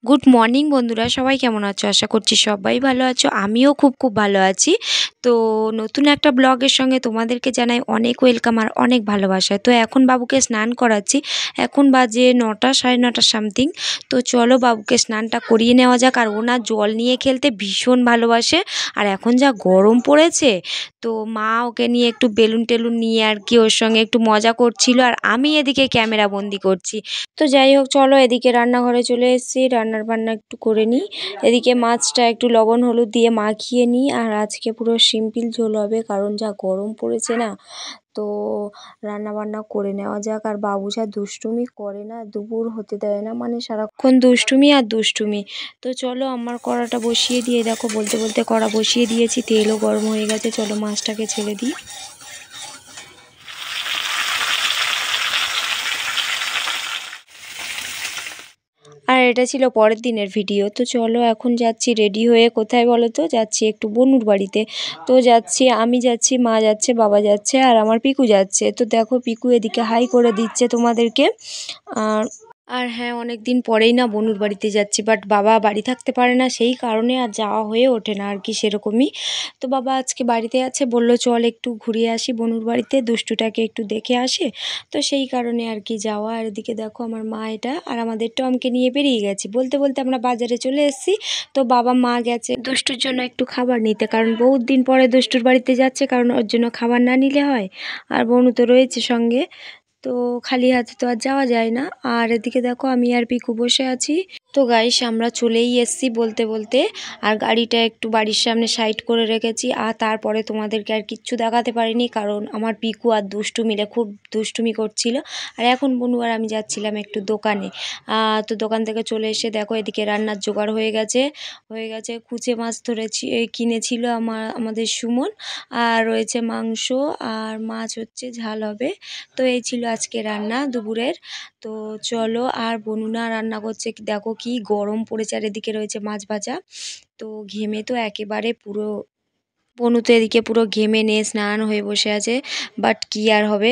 Good morning বন্ধুরা, সবাই কেমন আছো? আশা করছি সবাই ভালো আছো। আমিও খুব ভালো আছি। তো নতুন একটা ব্লগের সঙ্গে তোমাদেরকে জানাই অনেক ওয়েলকাম আর অনেক ভালোবাসা। তো এখন বাবুকে স্নান করাচ্ছি। এখন বাজে 9টা, সাড়ে 9টা সামথিং। তো চলো বাবুকে স্নানটা করিয়ে নেওয়া যাক। আর ও না জল নিয়ে খেলতে ভীষণ ভালোবাসে। আর এখন যা গরম পড়েছে, তো মা ওকে নিয়ে একটু বেলুন টেলুন নিয়ে আর কি ওর সঙ্গে একটু মজা করছিল, আর আমি এদিকে ক্যামেরা বন্দি করছি। তো যাই হোক, চলো এদিকে রান্নাঘরে চলে এসেছি, রান্নার বান্না একটু করে নিই। এদিকে মাছটা একটু লবণ হলুদ দিয়ে মাখিয়ে নিই। আর আজকে পুরো সিম্পল ঝোল হবে, কারণ যা গরম পড়েছে না। তো রান্না বান্না করে নেওয়া যাক। আর বাবু যা দুষ্টুমি করে না, দুপুর হতে দেয় না, মানে সারাক্ষণ দুষ্টুমি আর দুষ্টুমি। তো চলো আমার কড়াটা বসিয়ে দিয়ে, দেখো বলতে বলতে কড়া বসিয়ে দিয়েছি, তেলও গরম হয়ে গেছে। চলো মাছটাকে ছেড়ে দিই। আর এটা ছিল পরের দিনের ভিডিও। তো চলো এখন যাচ্ছি রেডি হয়ে। কোথায় বলো তো? যাচ্ছি একটু বনুর বাড়িতে। তো যাচ্ছি, আমি যাচ্ছি, মা যাচ্ছে, বাবা যাচ্ছে, আর আমার পিকু যাচ্ছে। তো দেখো পিকু এদিকে হাই করে দিচ্ছে তোমাদেরকে। আর আর হ্যাঁ, অনেক দিন পরেই না বনুর বাড়িতে যাচ্ছি, বাট বাবা বাড়ি থাকতে পারে না, সেই কারণে আর যাওয়া হয়ে ওঠে না আর কি সেরকমই। তো বাবা আজকে বাড়িতে আছে, বলল চল একটু ঘুরে আসি বনুর বাড়িতে, দুষ্টুটাকে একটু দেখে আসে। তো সেই কারণে আর কি যাওয়া। আর এদিকে দেখো আমার মা এটা আর আমাদের টমকে নিয়ে বেরিয়ে গেছি। বলতে বলতে আমরা বাজারে চলে এসেছি। তো বাবা মা গেছে দুষ্টুর জন্য একটু খাবার নিতে, কারণ বহুত দিন পরে দুষ্টুর বাড়িতে যাচ্ছে, কারণ ওর জন্য খাবার না নিলে হয়। আর বনু তো রয়েছে সঙ্গে। তো খালি হাতে তো আর যাওয়া যায় না। আর এদিকে দেখো আমি আর পিকু বসে আছি। তো গাইস আমরা চলেই এসেছি বলতে বলতে। আর গাড়িটা একটু বাড়ির সামনে সাইড করে রেখেছি। আর তারপরে তোমাদেরকে আর কিচ্ছু দেখাতে পারিনি, কারণ আমার পিকু আর দুষ্টু মিলে খুব দুষ্টুমি করছিল। আর এখন বনু আর আমি যাচ্ছিলাম একটু দোকানে। তো দোকান থেকে চলে এসে দেখো এদিকে রান্নার জোগাড় হয়ে গেছে। কুচে মাছ ধরেছি, কিনেছিল আমাদের সুমন। আর রয়েছে মাংস, আর মাছ হচ্ছে ঝাল হবে। তো এই ছিল আজকে রান্না দুপুরের। তো চলো, আর বনুনা রান্না করছে, দেখো কি গরম পড়েছে, আর এদিকে রয়েছে মাছ ভাজা। তো ঘেমে তো একেবারে পুরো, বনু তো এদিকে পুরো ঘেমে নিয়ে স্নান হয়ে বসে আছে। বাট কি আর হবে,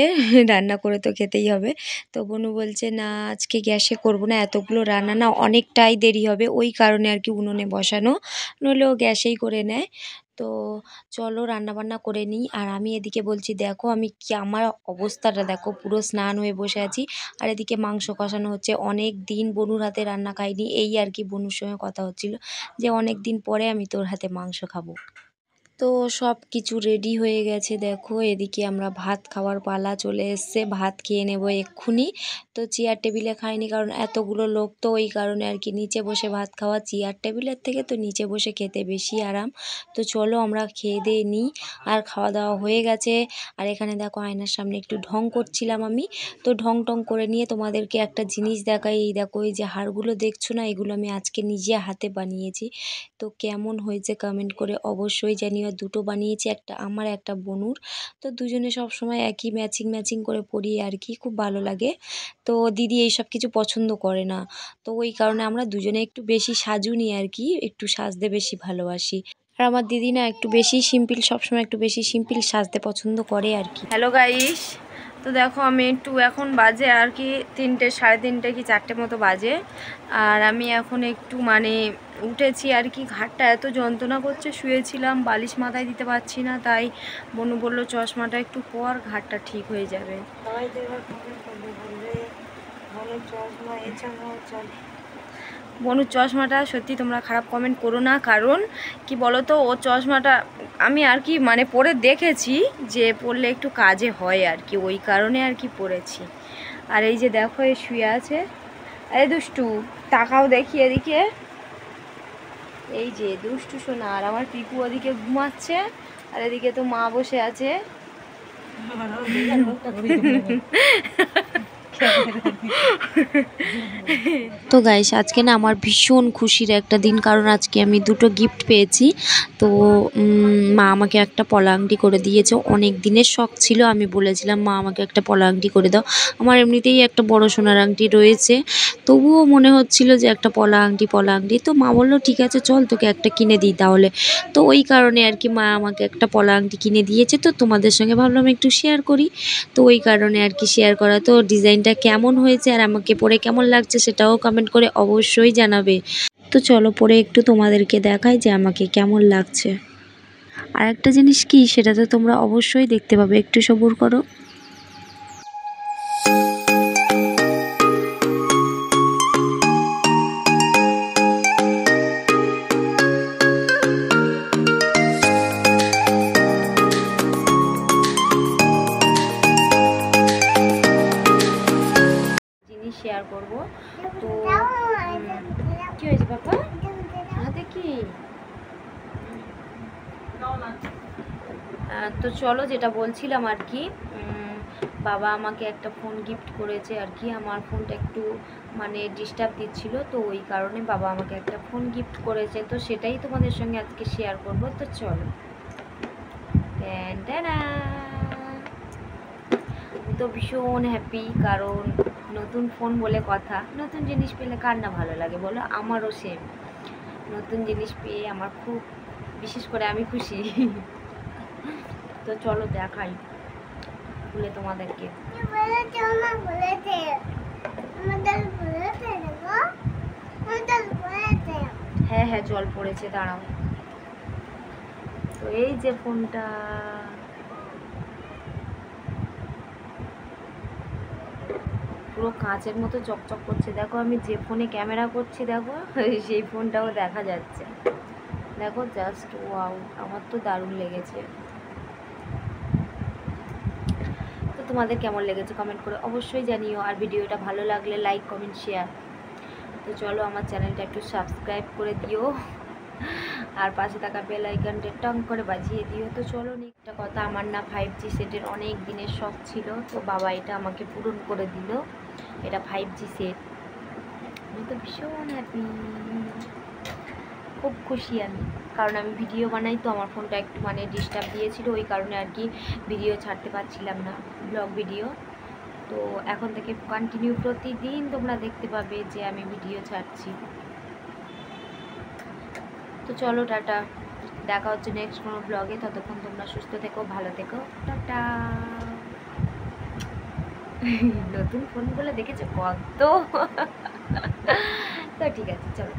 রান্না করে তো খেতেই হবে। তো বনু বলছে না আজকে গ্যাসে করবো না, এতগুলো রান্না না অনেকটাই দেরি হবে, ওই কারণে আর কি উনুনে বসানো, নইলে ও গ্যাসেই করে নেয়। তো চলো রান্না বান্না করে নিই। আর আমি এদিকে বলছি দেখো আমি কি, আমার অবস্থাটা দেখো, পুরো স্নান হয়ে বসে আছি। আর এদিকে মাংস কষানো হচ্ছে, অনেক দিন বনুর হাতে রান্না খাইনি, এই আর কি বনুর সঙ্গে কথা হচ্ছিল যে অনেক দিন পরে আমি তোর হাতে মাংস খাবো। তো সব কিছু রেডি হয়ে গেছে, দেখো এদিকে আমরা ভাত খাওয়ার পালা চলে এসছে, ভাত খেয়ে নেব এক্ষুনি। তো চেয়ার টেবিলে খাইনি, কারণ এতগুলো লোক, তো ওই কারণে আর কি নিচে বসে ভাত খাওয়া, চেয়ার টেবিলের থেকে তো নিচে বসে খেতে বেশি আরাম। তো চলো আমরা খেয়ে দিয়ে নিই। আর খাওয়া দাওয়া হয়ে গেছে। আর এখানে দেখো আয়নার সামনে একটু ঢং করছিলাম আমি। তো ঢং টং করে নিয়ে তোমাদেরকে একটা জিনিস দেখাই, এই দেখো এই যে হারগুলো দেখছো না, এগুলো আমি আজকে নিজে হাতে বানিয়েছি। তো কেমন হয়েছে কমেন্ট করে অবশ্যই জানিও। দুটো বানিয়েছি, একটা আমার একটা বনুর। তো দুজনে সব সময় একই ম্যাচিং করে পরি আর কি, খুব ভালো লাগে। তো দিদি এই সব কিছু পছন্দ করে না, তো ওই কারণে আমরা দুজনে একটু বেশি সাজুনি আর কি, একটু সাজতে বেশি ভালোবাসি। আর আমার দিদি না একটু বেশি সিম্পল, সবসময় একটু বেশি সিম্পল সাজতে পছন্দ করে আর কি। হ্যালো গাইস, তো দেখো আমি একটু, এখন বাজে আর কি 3টে, সাড়ে 3টে কি 4টে মতো বাজে। আর আমি এখন একটু মানে উঠেছি আর কি, ঘাটটা এত যন্ত্রণা করছে, শুয়েছিলাম, বালিশ মাথায় দিতে পারছি না, তাই বনু বললো চশমাটা একটু পর, ঘাটটা ঠিক হয়ে যাবে। বনুর চশমাটা সত্যি তোমরা খারাপ কমেন্ট করো না, কারণ কি বলো তো, ও চশমাটা আমি আর কি মানে পরে দেখেছি যে পরলে একটু কাজে হয় আর কি, ওই কারণে আর কি পরেছি। আর এই যে দেখো এই শুয়ে আছে, আরে দুষ্টু তাকাও দেখি এদিকে, এই যে দুষ্টু সোনা। আর আমার পিকু ওদিকে ঘুমাচ্ছে, আর এদিকে তো মা বসে আছে। তো গাইস আজকে না আমার ভীষণ খুশির একটা দিন, কারণ আজকে আমি দুটো গিফট পেয়েছি। তো মা আমাকে একটা পলা আংটি করে দিয়েছে, অনেক দিনের শখ ছিল, আমি বলেছিলাম মা আমাকে একটা পলা আংটি করে দাও। আমার এমনিতেই একটা বড় সোনার আংটি রয়েছে, তবুও মনে হচ্ছিল যে একটা পলা আংটি। তো মা বললো ঠিক আছে চল তোকে একটা কিনে দিই তাহলে। তো ওই কারণে আর কি মা আমাকে একটা পলা আংটি কিনে দিয়েছে। তো তোমাদের সঙ্গে ভাবলাম একটু শেয়ার করি, তো ওই কারণে আর কি শেয়ার করা। তো ডিজাইনটা এটা কেমন হয়েছে আর আমাকে পরে কেমন লাগছে সেটাও কমেন্ট করে অবশ্যই জানাবে। তো চলো পরে একটু তোমাদেরকে দেখাই যে আমাকে কেমন লাগছে। আর একটা জিনিস কি, সেটা তো তোমরা অবশ্যই দেখতে পাবে, একটু সবুর করো। জিনিস শেয়ার করবো। তো কি হয়েছে বাবা, হাতে কি? তো চলো, যেটা বলছিলাম আর কি, বাবা আমাকে একটা ফোন গিফট করেছে আর কি। আমার ফোনটা একটু মানে ডিস্টার্ব দিচ্ছিল, তো ওই কারণে বাবা আমাকে একটা ফোন গিফট করেছে। তো সেটাই তোমাদের সঙ্গে আজকে শেয়ার করব। তো চলো। আমি তো ভীষণ হ্যাপি, কারণ নতুন ফোন বলে কথা, নতুন জিনিস পেলে কার না ভালো লাগে বলো? আমারও সেম, নতুন জিনিস পেয়ে আমার খুব, বিশেষ করে আমি খুশি। তো চলো দেখাই খুলে তোমাদেরকে। হ্যাঁ হ্যাঁ, জল পড়েছে, দাঁড়াও। তো এই যে ফোনটা, পুরো কাঁচের মতো চকচক করছে। দেখো আমি যে ফোনে ক্যামেরা করছি, দেখো সেই ফোনটাও দেখা যাচ্ছে। দেখো জাস্ট ওয়াও, আমার তো দারুণ লেগেছে। তো তোমাদের কেমন লেগেছে কমেন্ট করে অবশ্যই জানিও। আর ভিডিওটা ভালো লাগলে লাইক কমেন্ট শেয়ার। তো চলো, আমার চ্যানেলটা একটু সাবস্ক্রাইব করে দিও, আর পাশে থাকা বেল আইকনটা টং করে বাজিয়ে দিও। তো চলো, একটা কথা, আমার না 5G সেটের অনেক দিনের শখ ছিল, তো বাবা এটা আমাকে পূরণ করে দিল। এটা 5G সেট। আমি তো ভীষণ হ্যাপি, খুব খুশি আমি, কারণ আমি ভিডিও বানাই, তো আমার ফোনটা একটু মানে ডিস্টার্ব দিয়েছিল, ওই কারণে আর কি ভিডিও ছাড়তে পারছিলাম না, ব্লগ ভিডিও। তো এখন থেকে কন্টিনিউ প্রতিদিন তোমরা দেখতে পাবে যে আমি ভিডিও ছাড়ছি। তো চলো, টাটা, দেখা হচ্ছে নেক্সট কোনো ব্লগে। ততক্ষণ তোমরা সুস্থ থেকো, ভালো থেকো, টাটা। নতুন ফোনগুলো দেখেছো কত। তো ঠিক আছে, চলো।